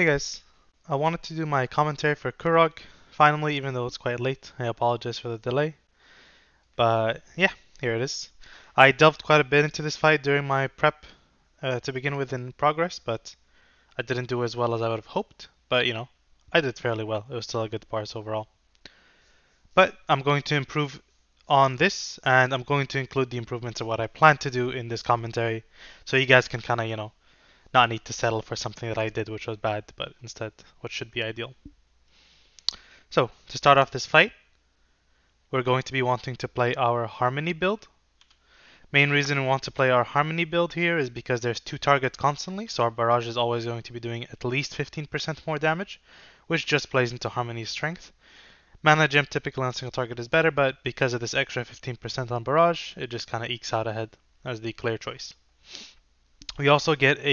Hey guys, I wanted to do my commentary for Kurog finally, even though it's quite late. I apologize for the delay. But yeah, here it is. I delved quite a bit into this fight during my prep to begin with in progress, but I didn't do as well as I would have hoped. But I did fairly well. It was still a good parse overall. But I'm going to improve on this, and I'm going to include the improvements of what I plan to do in this commentary, so you guys can kind of, not need to settle for something that I did which was bad, but instead what should be ideal. So, to start off this fight, we're going to be wanting to play our Harmony build. Main reason we want to play our Harmony build here is because there's two targets constantly, so our barrage is always going to be doing at least 15% more damage, which just plays into Harmony's strength. Mana Gem typically on a single target is better, but because of this extra 15% on barrage, it just kind of ekes out ahead as the clear choice. We also get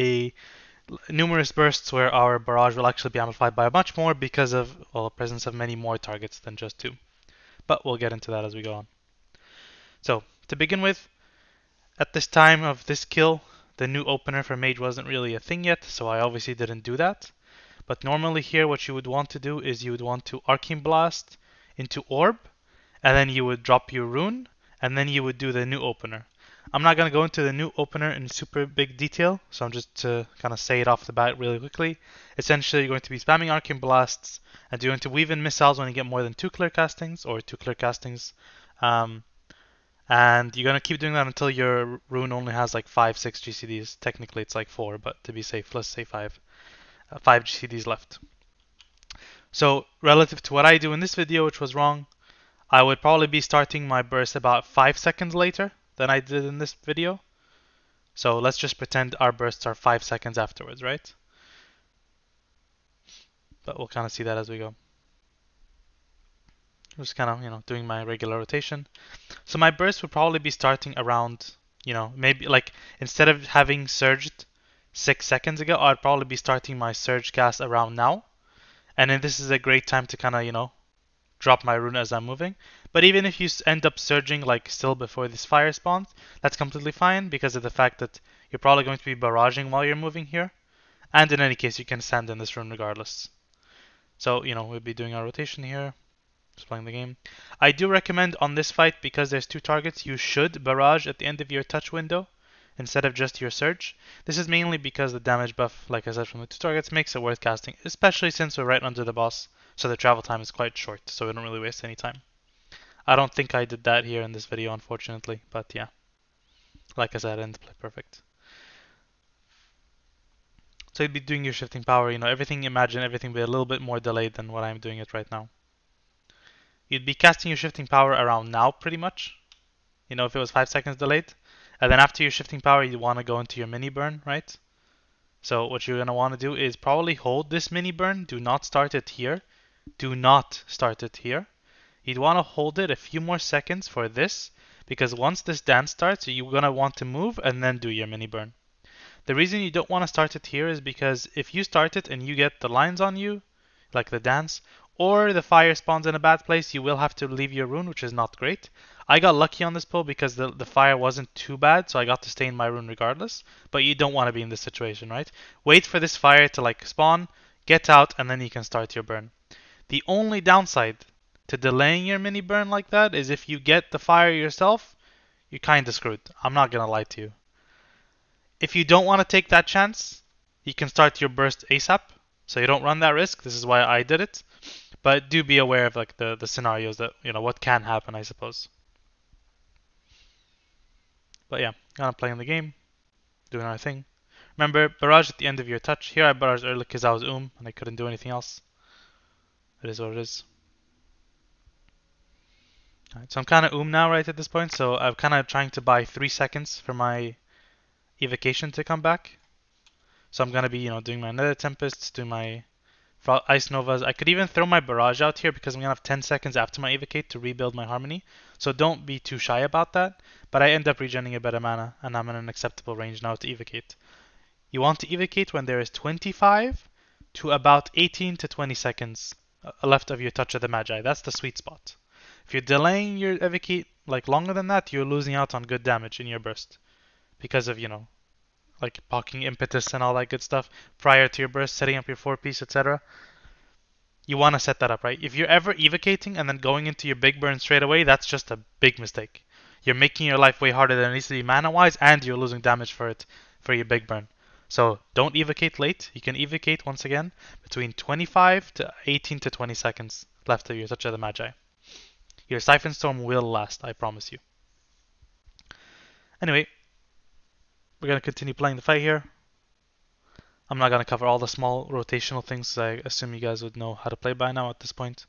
numerous bursts where our barrage will actually be amplified by much more because of the presence of many more targets than just two. But we'll get into that as we go on. So, to begin with, at this time of this kill, the new opener for mage wasn't really a thing yet, so I obviously didn't do that. But normally here what you would want to do is you would want to Arcane Blast into Orb, and then you would drop your rune, and then you would do the new opener. I'm not going to go into the new opener in super big detail, so I'm just to kind of say it off the bat really quickly. Essentially, you're going to be spamming Arcane Blasts, and you're going to weave in missiles when you get more than 2 clear castings, or 2 clear castings. And you're going to keep doing that until your rune only has like 5, 6 GCDs. Technically it's like 4, but to be safe, let's say 5. 5 GCDs left. So, relative to what I do in this video, which was wrong, I would probably be starting my burst about 5 seconds later than I did in this video. So let's just pretend our bursts are 5 seconds afterwards, right? But we'll kind of see that as we go. Just kind of, doing my regular rotation. So my burst would probably be starting around, maybe like instead of having surged 6 seconds ago, I'd probably be starting my surge cast around now. And then this is a great time to kind of, drop my rune as I'm moving. But even if you end up surging like still before this fire spawns, that's completely fine because of the fact that you're probably going to be barraging while you're moving here. And in any case, you can stand in this rune regardless. So, we'll be doing our rotation here, just playing the game. I do recommend on this fight, because there's two targets, you should barrage at the end of your touch window instead of just your surge. This is mainly because the damage buff, like I said, from the two targets makes it worth casting, especially since we're right under the boss. So the travel time is quite short, so we don't really waste any time. I don't think I did that here in this video, unfortunately, but yeah. Like I said, I didn't play perfect. So you'd be doing your shifting power, imagine everything be a little bit more delayed than what I'm doing it right now. You'd be casting your shifting power around now, pretty much. If it was 5 seconds delayed. And then after your shifting power, you want to go into your mini burn, right? So what you're going to want to do is probably hold this mini burn. Do not start it here. Do not start it here. You'd want to hold it a few more seconds for this, because once this dance starts, you're going to want to move and then do your mini burn. The reason you don't want to start it here is because if you start it and you get the lines on you, like the dance, or the fire spawns in a bad place, you will have to leave your rune, which is not great. I got lucky on this pull because the fire wasn't too bad, so I got to stay in my rune regardless. But you don't want to be in this situation, right? Wait for this fire to like spawn, get out, and then you can start your burn. The only downside to delaying your mini burn like that is if you get the fire yourself, you're kinda screwed. I'm not gonna lie to you. If you don't want to take that chance, you can start your burst ASAP, so you don't run that risk. This is why I did it. But do be aware of like the scenarios that, what can happen, I suppose. But yeah, kind of playing the game, doing our thing. Remember, barrage at the end of your touch. Here I barraged early because I was and I couldn't do anything else. It is what it is. Alright, so I'm kind of now right at this point, so I'm kind of trying to buy 3 seconds for my evocation to come back. So I'm going to be, doing my Nether Tempests, doing my Ice Novas. I could even throw my barrage out here because I'm going to have 10 seconds after my evocate to rebuild my Harmony. So don't be too shy about that. But I end up regenerating a bit of mana, and I'm in an acceptable range now to evocate. You want to evocate when there is 25 to about 18 to 20 seconds left of your Touch of the Magi. That's the sweet spot. If you're delaying your evocate like longer than that, you're losing out on good damage in your burst because of, like pocking impetus and all that good stuff prior to your burst, setting up your 4-piece, etc. You want to set that up, right? If you're ever evocating and then going into your big burn straight away, that's just a big mistake. You're making your life way harder than it needs to be mana-wise, and you're losing damage for it for your big burn. So don't evocate late. You can evocate once again between 25 to 18 to 20 seconds left of your Touch of the Magi. Your Siphon Storm will last, I promise you. Anyway, we're going to continue playing the fight here. I'm not going to cover all the small rotational things. I assume you guys would know how to play by now at this point.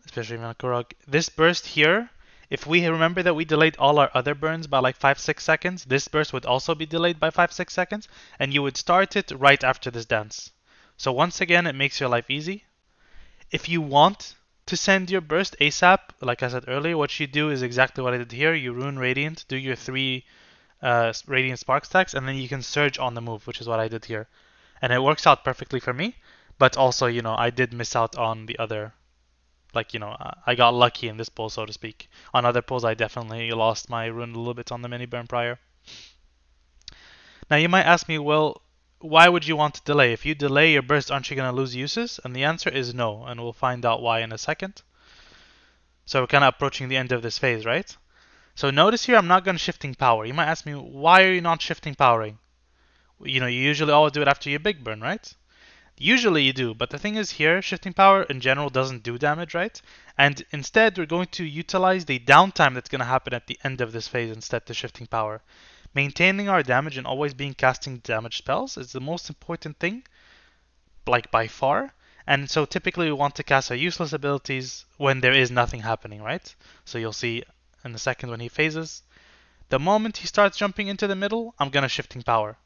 Especially on Kurog. This burst here, if we remember that we delayed all our other burns by like 5-6 seconds, this burst would also be delayed by 5-6 seconds, and you would start it right after this dance. So once again, it makes your life easy. If you want to send your burst ASAP, like I said earlier, what you do is exactly what I did here. You Rune Radiant, do your 3 Radiant Spark stacks, and then you can Surge on the move, which is what I did here. And it works out perfectly for me, but also, you know, I did miss out on the other, like, you know, I got lucky in this pull, so to speak. On other pulls, I definitely lost my rune a little bit on the mini burn prior. Now, you might ask me, well, why would you want to delay? If you delay your burst, aren't you going to lose uses? And the answer is no, and we'll find out why in a second. So we're kind of approaching the end of this phase, right? So notice here, I'm not going to shifting power. You might ask me, why are you not shifting powering? You know, you usually always do it after your big burn, right? Usually you do, but the thing is here, shifting power in general doesn't do damage, right? And instead, we're going to utilize the downtime that's going to happen at the end of this phase instead to shifting power. Maintaining our damage and always being casting damage spells is the most important thing, like by far. And so typically we want to cast our useless abilities when there is nothing happening, right? So you'll see in a second when he phases. The moment he starts jumping into the middle, I'm going to shifting power.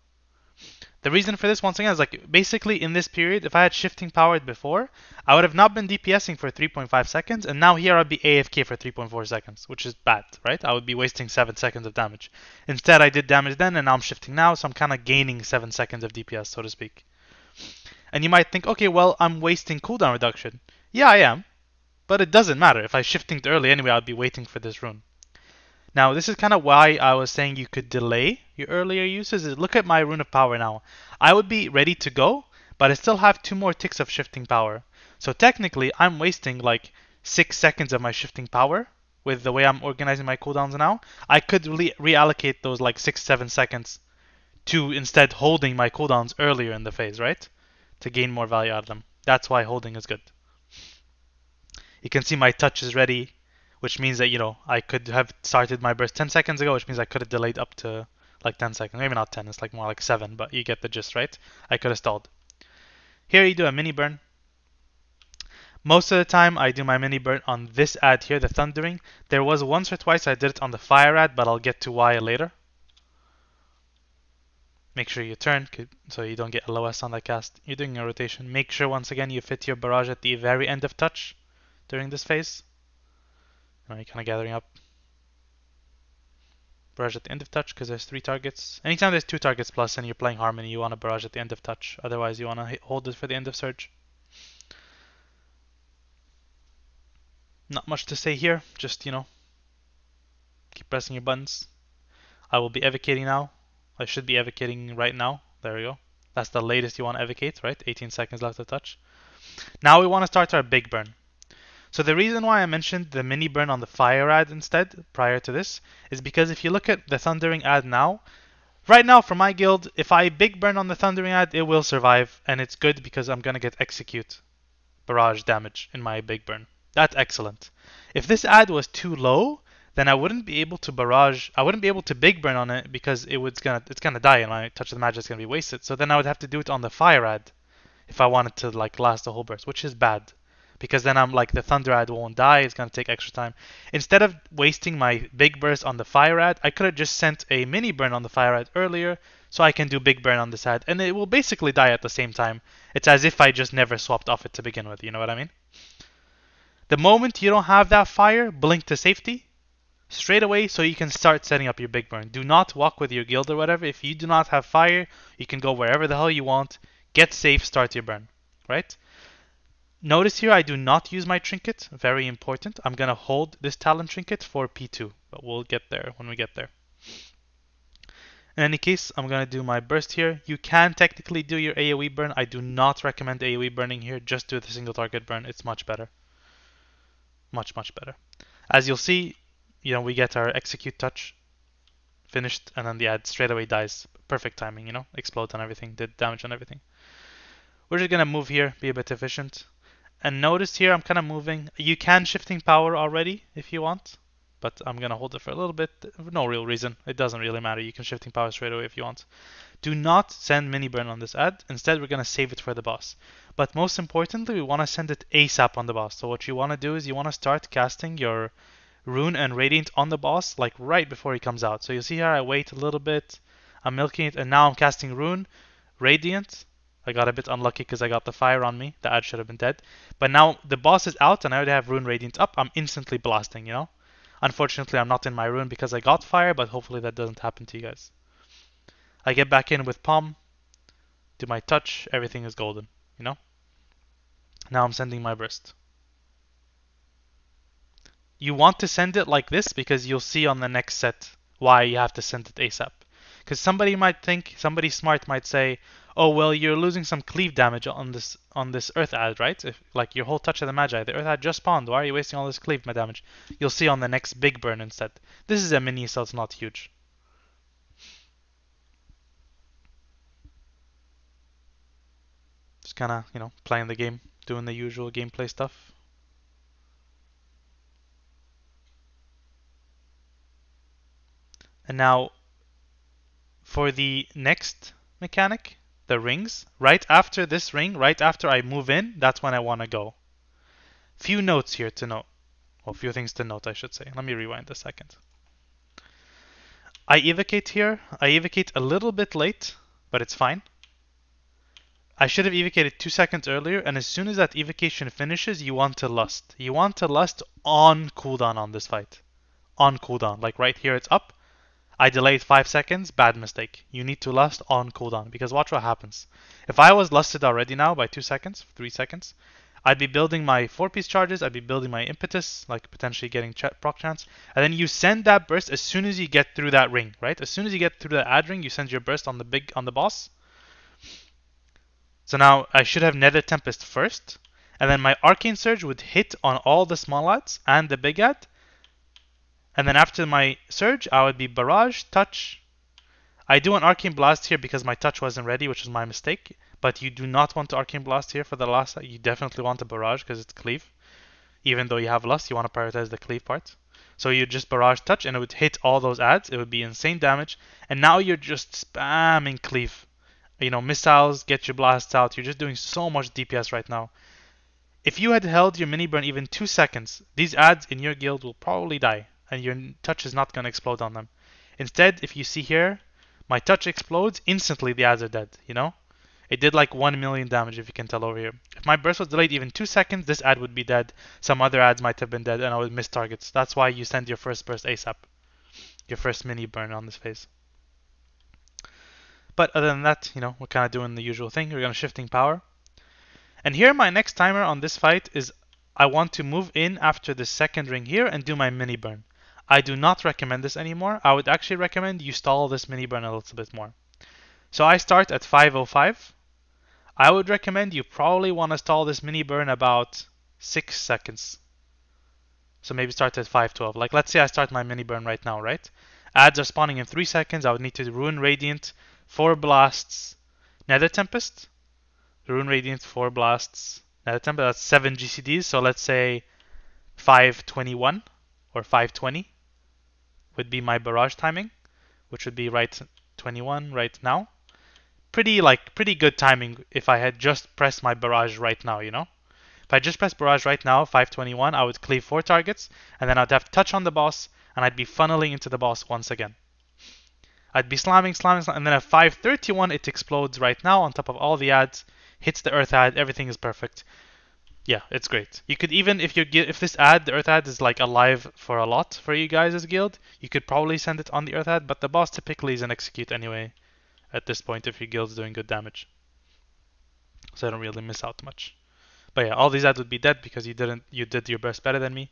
The reason for this, once again, is like basically in this period, if I had shifting powered before, I would have not been DPSing for 3.5 seconds, and now here I'd be AFK for 3.4 seconds, which is bad, right? I would be wasting 7 seconds of damage. Instead, I did damage then, and now I'm shifting now, so I'm kind of gaining 7 seconds of DPS, so to speak. And you might think, okay, well, I'm wasting cooldown reduction. Yeah, I am, but it doesn't matter. If I shifting early anyway, I'd be waiting for this rune. Now, this is kind of why I was saying you could delay your earlier uses. Look at my Rune of Power now. I would be ready to go, but I still have 2 more ticks of shifting power. So technically, I'm wasting like 6 seconds of my shifting power with the way I'm organizing my cooldowns now. I could really reallocate those like 6-7 seconds to instead holding my cooldowns earlier in the phase, right? To gain more value out of them. That's why holding is good. You can see my touch is ready, which means that, you know, I could have started my burst 10 seconds ago, which means I could have delayed up to like 10 seconds. Maybe not 10, it's like more like 7, but you get the gist, right? I could have stalled. Here you do a mini burn. Most of the time I do my mini burn on this ad here, the Thundering. There was once or twice I did it on the Fire ad, but I'll get to why later. Make sure you turn so you don't get LOS on that cast. You're doing a rotation. Make sure once again you fit your barrage at the very end of touch during this phase. You're kind of gathering up. Barrage at the end of touch because there's 3 targets. Anytime there's 2 targets plus and you're playing Harmony, you want to barrage at the end of touch. Otherwise, you want to hold it for the end of Surge. Not much to say here. Just, you know, keep pressing your buttons. I will be evocating now. I should be evocating right now. There we go. That's the latest you want to evocate, right? 18 seconds left of touch. Now we want to start our big burn. So the reason why I mentioned the mini burn on the Fire ad instead, prior to this, is because if you look at the Thundering ad now, right now for my guild, if I big burn on the Thundering ad, it will survive, and it's good because I'm going to get Execute barrage damage in my big burn. That's excellent. If this ad was too low, then I wouldn't be able to barrage, I wouldn't be able to big burn on it because it's gonna die and my Touch of the Magic is gonna be wasted. So then I would have to do it on the Fire ad if I wanted to like last the whole burst, which is bad. Because then I'm like the Thunder ad won't die, it's gonna take extra time. Instead of wasting my big burst on the Fire ad, I could have just sent a mini burn on the Fire ad earlier, so I can do big burn on this ad, and it will basically die at the same time. It's as if I just never swapped off it to begin with, you know what I mean? The moment you don't have that fire, blink to safety, straight away so you can start setting up your big burn. Do not walk with your guild or whatever. If you do not have fire, you can go wherever the hell you want, get safe, start your burn, right? Notice here I do not use my trinket, very important. I'm going to hold this talent trinket for P2, but we'll get there when we get there. In any case, I'm going to do my burst here. You can technically do your AoE burn. I do not recommend AoE burning here. Just do the single target burn. It's much better. Much, much better. As you'll see, we get our execute touch finished, and then the ad straight away dies. Perfect timing, explodes and everything, did damage and everything. We're just gonna move here, be a bit efficient. And notice here I'm kind of moving. You can shifting power already if you want, but I'm gonna hold it for a little bit. No real reason. It doesn't really matter. You can shifting power straight away if you want. Do not send mini burn on this ad. Instead, we're gonna save it for the boss. But most importantly, we want to send it ASAP on the boss. So what you want to do is you want to start casting your Rune and Radiant on the boss like right before he comes out. So you see here I wait a little bit, I'm milking it, and now I'm casting Rune, Radiant. I got a bit unlucky because I got the fire on me. The ad should have been dead. But now the boss is out and I already have Rune Radiant up. I'm instantly blasting, Unfortunately, I'm not in my Rune because I got fire, but hopefully that doesn't happen to you guys. I get back in with Palm, do my touch, everything is golden, Now I'm sending my burst. You want to send it like this because you'll see on the next set why you have to send it ASAP. Because somebody smart might say, oh well, you're losing some cleave damage on this Earth ad, right? If like your whole touch of the Magi, the Earth ad just spawned. Why are you wasting all this cleave damage? You'll see on the next big burn instead. This is a mini, so it's not huge. Just kind of playing the game, doing the usual gameplay stuff. And now, for the next mechanic, the rings, right after this ring, right after I move in, that's when I want to go. Few notes here to note. Well, few things to note, I should say. Let me rewind a second. I evocate here. I evocate a little bit late, but it's fine. I should have evocated 2 seconds earlier, and as soon as that evocation finishes, you want to lust. You want to lust on cooldown on this fight. On cooldown. Like right here, it's up. I delayed 5 seconds, bad mistake. You need to lust on cooldown, because watch what happens. If I was lusted already now by 2 seconds, 3 seconds, I'd be building my 4-piece charges, I'd be building my impetus, like potentially getting proc chance, and then you send that burst as soon as you get through that ring, right? As soon as you get through the ad ring, you send your burst on the boss. So now I should have Nether Tempest first, and then my Arcane Surge would hit on all the small ads and the big ad, and then after my Surge, I would be Barrage, Touch. I do an Arcane Blast here because my touch wasn't ready, which is my mistake. But you do not want to Arcane Blast here for the last. You definitely want a Barrage because it's Cleave. Even though you have Lust, you want to prioritize the Cleave part. So you just Barrage Touch and it would hit all those ads. It would be insane damage. And now you're just spamming Cleave. Missiles, get your blasts out. You're just doing so much DPS right now. If you had held your mini burn even 2 seconds, these ads in your guild will probably die. And your touch is not going to explode on them. Instead, if you see here, my touch explodes, instantly the ads are dead, It did like 1 million damage if you can tell over here. If my burst was delayed even 2 seconds, this ad would be dead. Some other ads might have been dead and I would miss targets. That's why you send your first burst ASAP. Your first mini burn on this phase. But other than that, we're kind of doing the usual thing. We're going to shifting power. And here my next timer on this fight is I want to move in after the second ring here and do my mini burn. I do not recommend this anymore. I would actually recommend you stall this mini burn a little bit more. So I start at 5:05. I would recommend you probably want to stall this mini burn about 6 seconds. So maybe start at 5:12. Like let's say I start my mini burn right now, right? Ads are spawning in 3 seconds. I would need to Rune Radiant, 4 blasts, Nether Tempest, Rune Radiant, 4 blasts, Nether Tempest. That's 7 GCDs. So let's say 5:21 or 5:20 would be my barrage timing, which would be right 21 right now. Pretty good timing if I had just pressed my barrage right now, If I just pressed barrage right now, 5:21, I would cleave 4 targets, and then I'd have touch on the boss, and I'd be funneling into the boss once again. I'd be slamming, and then at 5:31 it explodes right now on top of all the ads, hits the earth ad, everything is perfect. Yeah, it's great. You could even, if this ad, the Earth ad is like alive for a lot for you guys as guild, you could probably send it on the Earth ad, but the boss typically is an execute anyway at this point if your guild's doing good damage. So I don't really miss out much. But yeah, all these ads would be dead because you did your burst better than me.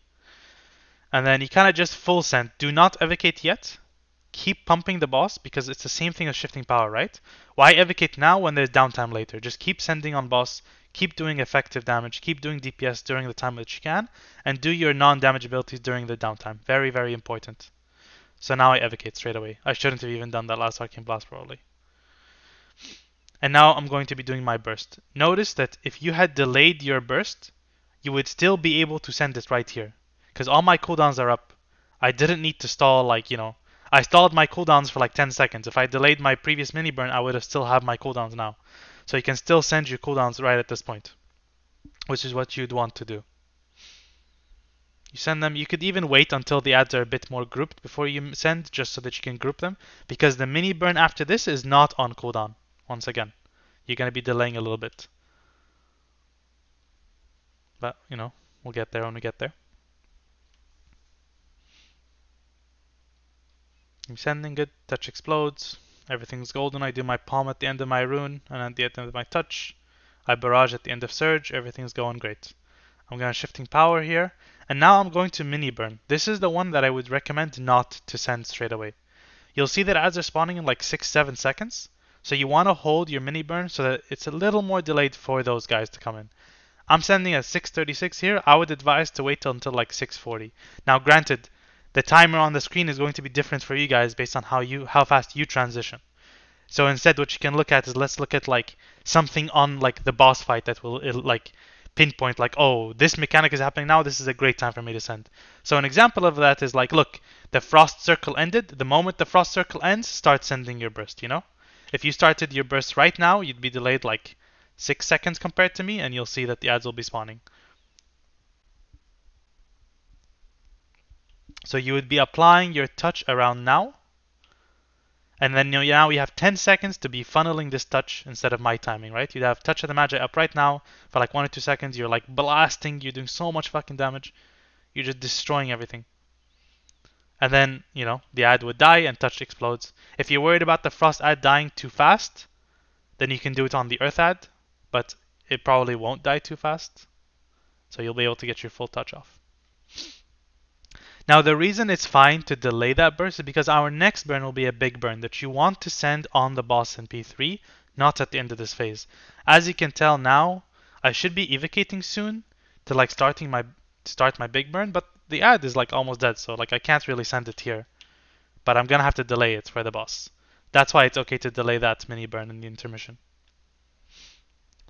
And then you kind of just full send. Do not evocate yet. keep pumping the boss because it's the same thing as shifting power, right? Why evocate now when there's downtime later? Just keep sending on boss, keep doing effective damage, keep doing DPS during the time that you can, and do your non-damage abilities during the downtime. Very, very important. So now I evocate straight away. I shouldn't have even done that last Arcane Blast probably. And now I'm going to be doing my burst. Notice that if you had delayed your burst, you would still be able to send it right here. Because all my cooldowns are up. I didn't need to stall I stalled my cooldowns for like 10 seconds. If I delayed my previous mini burn, I would have still have my cooldowns now. So you can still send your cooldowns right at this point, which is what you'd want to do. You send them, you could even wait until the ads are a bit more grouped before you send, just so that you can group them, because the mini burn after this is not on cooldown. Once again, you're going to be delaying a little bit. But, we'll get there when we get there. I'm sending good, touch explodes, everything's golden. I do my palm at the end of my rune, and at the end of my touch. I barrage at the end of surge, everything's going great. I'm going to shifting power here, and now I'm going to mini burn. This is the one that I would recommend not to send straight away. You'll see that ads are spawning in like 6-7 seconds, so you want to hold your mini burn so that it's a little more delayed for those guys to come in. I'm sending at 6:36 here. I would advise to wait until like 6:40. Now granted, the timer on the screen is going to be different for you guys based on how fast you transition. So instead what you can look at is, let's look at like something on like the boss fight that will like pinpoint like, oh, this mechanic is happening now, this is a great time for me to send. So an example of that is like, look, the frost circle ended. The moment the frost circle ends, start sending your burst, If you started your burst right now, you'd be delayed like 6 seconds compared to me, and you'll see that the ads will be spawning. So you would be applying your touch around now, and then now we have 10 seconds to be funneling this touch instead of my timing, right? You'd have touch of the Magi up right now for like 1 or 2 seconds. You're like blasting, you're doing so much fucking damage. You're just destroying everything. And then, the ad would die and touch explodes. If you're worried about the frost ad dying too fast, then you can do it on the earth ad, but it probably won't die too fast. So you'll be able to get your full touch off. Now the reason it's fine to delay that burst is because our next burn will be a big burn that you want to send on the boss in P3, not at the end of this phase. As you can tell now, I should be evocating soon to like start my big burn, but the ad is like almost dead, so like I can't really send it here. But I'm gonna have to delay it for the boss. That's why it's okay to delay that mini burn in the intermission.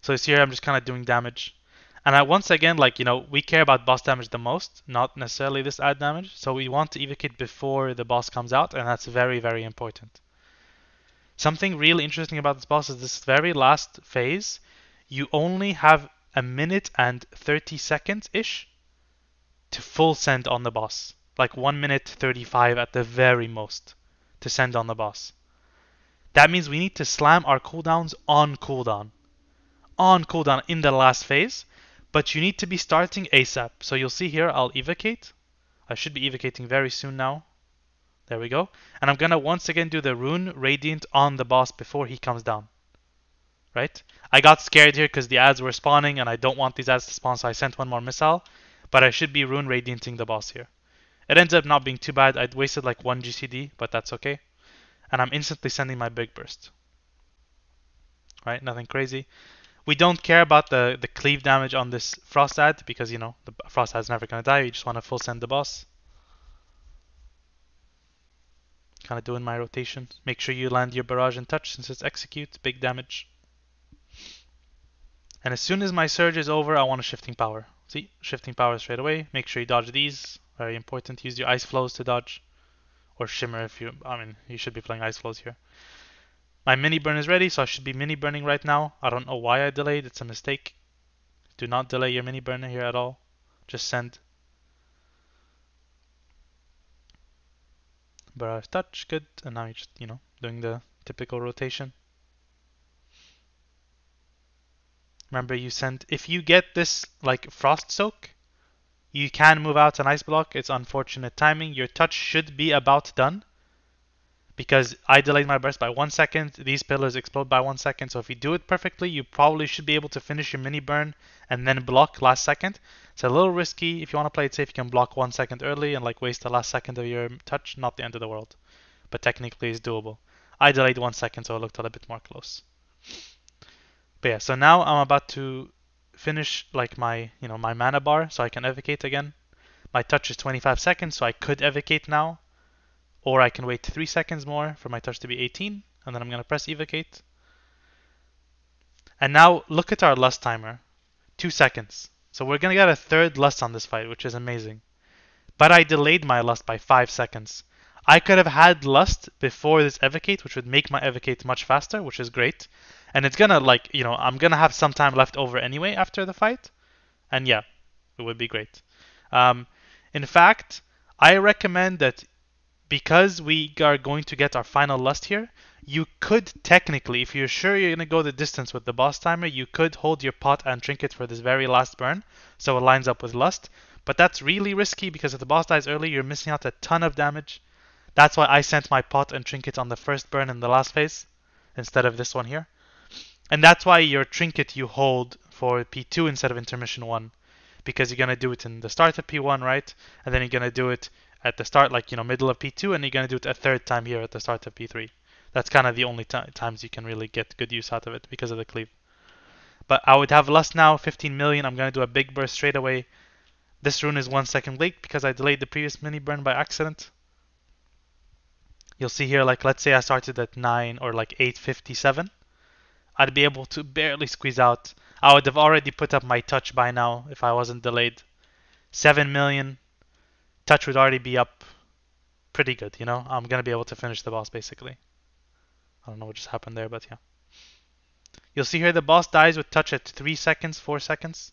So here I'm just kind of doing damage. And once again, we care about boss damage the most, not necessarily this ad damage. So we want to evocate before the boss comes out, and that's very, very important. Something really interesting about this boss is this very last phase, you only have 1 minute and 30 seconds-ish to full send on the boss. Like 1 minute 35 at the very most to send on the boss. That means we need to slam our cooldowns on cooldown. On cooldown in the last phase. But you need to be starting ASAP. So you'll see here, I'll evocate. I should be evocating very soon now. There we go. And I'm going to once again do the Rune Radiant on the boss before he comes down. Right? I got scared here because the ads were spawning and I don't want these ads to spawn, so I sent one more missile. But I should be Rune Radianting the boss here. It ends up not being too bad. I'd wasted like 1 GCD, but that's okay. And I'm instantly sending my big burst. Right? Nothing crazy. We don't care about the cleave damage on this frost ad because, the frost ad's never going to die. You just want to full send the boss. Kind of doing my rotation. Make sure you land your barrage and touch since it's execute. Big damage. And as soon as my surge is over, I want a shifting power. See? Shifting power straight away. Make sure you dodge these. Very important. Use your ice flows to dodge. Or shimmer if you should be playing ice flows here. My mini burn is ready, so I should be mini burning right now. I don't know why I delayed, it's a mistake. Do not delay your mini burner here at all. Just send. Barrage touch, good. And now you're just, doing the typical rotation. Remember, you send, if you get this like frost soak, you can move out an ice block. It's unfortunate timing. Your touch should be about done. Because I delayed my burst by 1 second, these pillars explode by 1 second. So if you do it perfectly, you probably should be able to finish your mini burn and then block last second. It's a little risky. If you want to play it safe, you can block 1 second early and like waste the last second of your touch. Not the end of the world. but technically it's doable. I delayed 1 second, so it looked a little bit more close. But yeah, so now I'm about to finish like my, my mana bar, so I can evocate again. My touch is 25 seconds, so I could evocate now, or I can wait 3 seconds more for my touch to be 18, and then I'm gonna press evocate. And now look at our lust timer, 2 seconds. So we're gonna get a third lust on this fight, which is amazing. But I delayed my lust by 5 seconds. I could have had lust before this evocate, which would make my evocate much faster, which is great. And it's gonna I'm gonna have some time left over anyway after the fight. And yeah, it would be great. In fact, I recommend that because we are going to get our final lust here, you could technically, if you're sure you're going to go the distance with the boss timer, you could hold your pot and trinket for this very last burn, so it lines up with lust. But that's really risky because if the boss dies early, you're missing out a ton of damage. That's why I sent my pot and trinket on the first burn in the last phase, instead of this one here. And that's why your trinket you hold for P2 instead of intermission 1. Because you're going to do it in the start of P1, right? And then you're going to do it at the start, middle of P2, and you're going to do it a third time here at the start of P3. That's kind of the only times you can really get good use out of it because of the cleave. But I would have lust now, 15 million. I'm going to do a big burst straight away. This rune is 1 second late because I delayed the previous mini burn by accident. You'll see here, let's say I started at 9 or 8:57. I'd be able to barely squeeze out. I would have already put up my touch by now if I wasn't delayed. 7 million. Touch would already be up pretty good, I'm going to be able to finish the boss basically. I don't know what just happened there, but yeah. You'll see here the boss dies with touch at 3 seconds, 4 seconds.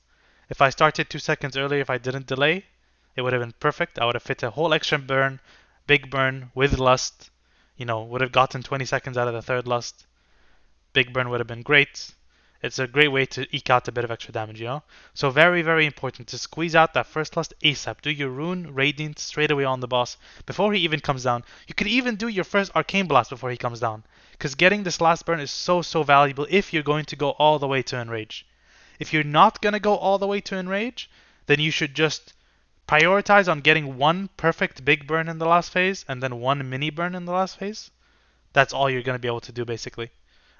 If I started 2 seconds earlier, if I didn't delay, it would have been perfect. I would have fit a whole extra burn, big burn with lust. Would have gotten 20 seconds out of the third lust. Big burn would have been great. It's a great way to eke out a bit of extra damage, So very, very important to squeeze out that first lust ASAP. Do your rune, radiant straight away on the boss before he even comes down. You could even do your first arcane blast before he comes down. Because getting this last burn is so, so valuable if you're going to go all the way to enrage. If you're not going to go all the way to enrage, then you should just prioritize on getting one perfect big burn in the last phase and then one mini burn in the last phase. That's all you're going to be able to do basically.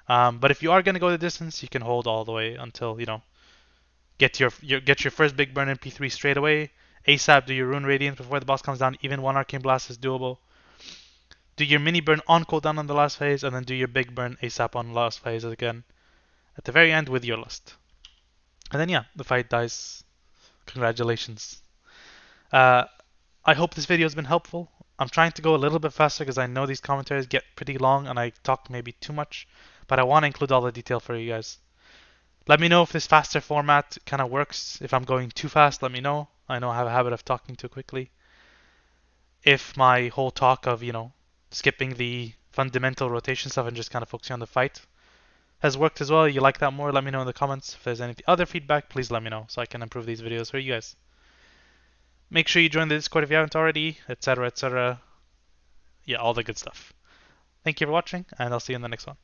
But if you are going to go the distance, you can hold all the way until, get your first big burn in P3 straight away. ASAP, do your rune radiant before the boss comes down. Even one arcane blast is doable. Do your mini burn on cooldown on the last phase, and then do your big burn ASAP on the last phase again at the very end with your lust. And then yeah, the fight dies. Congratulations. I hope this video has been helpful. I'm trying to go a little bit faster because I know these commentaries get pretty long and I talk maybe too much, but I want to include all the detail for you guys. Let me know if this faster format kind of works. If I'm going too fast, let me know. I know I have a habit of talking too quickly. If my whole talk of, skipping the fundamental rotation stuff and just kind of focusing on the fight has worked as well, you like that more, let me know in the comments. If there's any other feedback, please let me know so I can improve these videos for you guys. Make sure you join the Discord if you haven't already, etc., etc. Yeah, all the good stuff. Thank you for watching, and I'll see you in the next one.